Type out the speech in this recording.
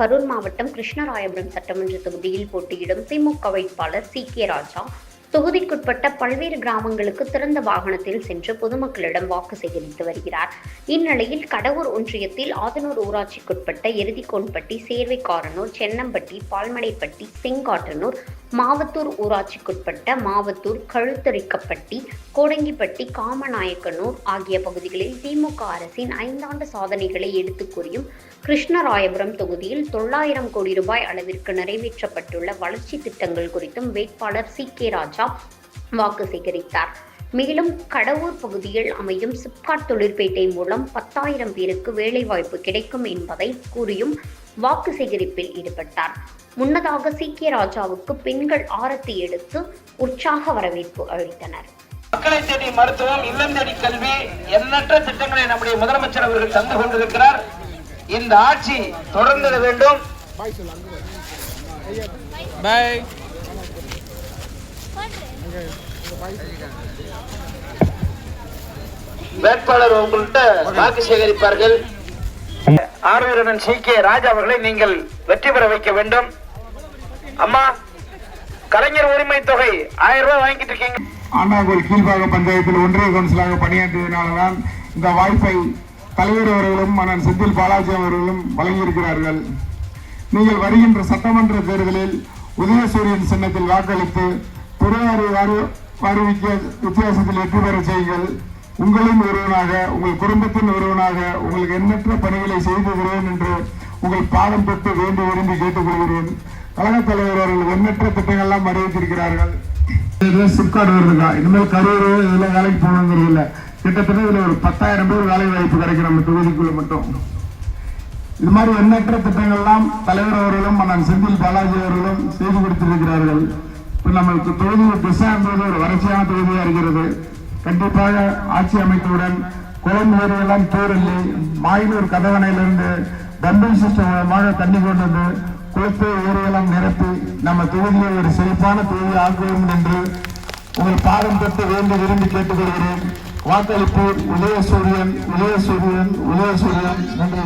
கரூர் மாவட்டம் கிருஷ்ணராயபுரம் சட்டமன்ற தொகுதியில் போட்டியிடும் திமுக வேட்பாளர் சி.கே. ராஜா தொகுதிக்குட்பட்ட பல்வேறு கிராமங்களுக்கு திறந்த வாகனத்தில் சென்று பொதுமக்களிடம் வாக்கு சேகரித்து வருகிறார். இந்நிலையில் கடவூர் ஒன்றியத்தில் ஆதனூர் ஊராட்சிக்குட்பட்ட எருதிக்கோன்பட்டி, சேர்வைக்காரனூர், சென்னம்பட்டி, பால்மடைப்பட்டி, செங்காட்டனூர், மாவத்தூர் ஊராட்சிக்குட்பட்ட மாவத்தூர், கழுத்தரிக்கப்பட்டி, கோடங்கிப்பட்டி, காமநாயக்கனூர் ஆகிய பகுதிகளில் திமுக அரசின் 5 ஆண்டு சாதனைகளை எடுத்துக் கூறியும் கிருஷ்ணராயபுரம் தொகுதியில் 900 கோடி ரூபாய் அளவிற்கு நிறைவேற்றப்பட்டுள்ள வளர்ச்சி திட்டங்கள் குறித்தும் வேட்பாளர் சி.கே. ராஜா வாக்கு சேகரித்தார். மேலும் கடவூர் பகுதியில் அமையும் சிப்காட் தொழிற்பேட்டை மூலம் 10,000 பேருக்கு வேலைவாய்ப்பு கிடைக்கும் என்பதை கூறியும் வாக்கு சேகரிப்பில் ஈடுபட்டார். முன்னதாக சி.கே. ராஜாவுக்கு பெண்கள் ஆரத்தி எடுத்து உற்சாக வரவேற்பு அளித்தனர். மக்களை தேடி மருத்துவம், இல்லம் தேடி கல்வி, எண்ணற்ற திட்டங்களை நம்முடைய முதலமைச்சர் அவர்கள் தந்து கொண்டிருக்கிறார். இந்த ஆட்சி தொடர்ந்திட வேண்டும். வேட்பாளர் உங்கள்கிட்ட வாக்கு சேகரிப்பார்கள். ஆர்வலர் சி.கே. ராஜா அவர்களை நீங்கள் வெற்றி பெற வைக்க வேண்டும். அம்மா, கலைஞர் உரிமை தொகை 1000 ரூபாய் வாங்கிட்டு இருக்கீங்க. அண்ணாகோல் கீழ்பாகம் பஞ்சாயத்தில் ஒன்றிய கவுன்சிலாக பணியாற்றியதனால்தான் இந்த வாய்ப்பை தலைவர் அவர்களும் மன்னன் செந்தில் பாலாஜி அவர்களும் வழங்கியிருக்கிறார்கள். நீங்கள் வருகின்ற சட்டமன்ற தேர்தலில் உதயசூரியன் சின்னத்தில் வாக்களித்து வித்தியாசத்தில் வெற்றி பெற செய்யுங்கள். உங்களின் ஒருவனாக, உங்கள் குடும்பத்தின் ஒருவனாக உங்களுக்கு எண்ணற்ற பணிகளை செய்துகிறேன் என்று உங்கள் பாதம் தொட்டு வேண்டி விரும்பி கேட்டுக்கொள்கிறேன். கழகத் தலைவர் அவர்கள் எண்ணற்ற திட்டங்கள்லாம் அறிவித்திருக்கிறார்கள். சிப்காட் வருதுக்கா, இனிமேல் கரூர் இதெல்லாம் வேலைக்கு போகணுங்கிறது இல்லை. கிட்டத்தட்ட இதுல ஒரு 10,000 பேர் வேலை வாய்ப்பு கிடைக்கும் நம்ம தொகுதிக்குள்ள மட்டும். இது மாதிரி எண்ணற்ற திட்டங்கள்லாம் தலைவர் அவர்களும் மன்னன் செந்தில் பாலாஜி அவர்களும் செய்து கொடுத்திருக்கிறார்கள். இப்ப நம்மளுக்கு தொகுதி திசை என்பது ஒரு வறட்சியான தொகுதியா இருக்கிறது. கண்டிப்பாக ஆட்சி அமைத்தவுடன் குளம் ஏரியெல்லாம் தூரில்லை, மாயிலூர் கதவணையிலிருந்து பம்பிங் சிஸ்டம் மூலமாக தண்ணி கொண்டு வந்து குளத்தை ஏரியெல்லாம் நிரப்பி நம்ம தொகுதியை ஒரு செழிப்பான தொகுதி ஆக்குவோம் என்று உங்கள் பாதம் தொட்டு வேண்டி விரும்பி கேட்டுக்கொள்கிறேன். வாக்களிப்போர் உதயசூரியன், உதயசூரியன், உதயசூரியன். நன்றி.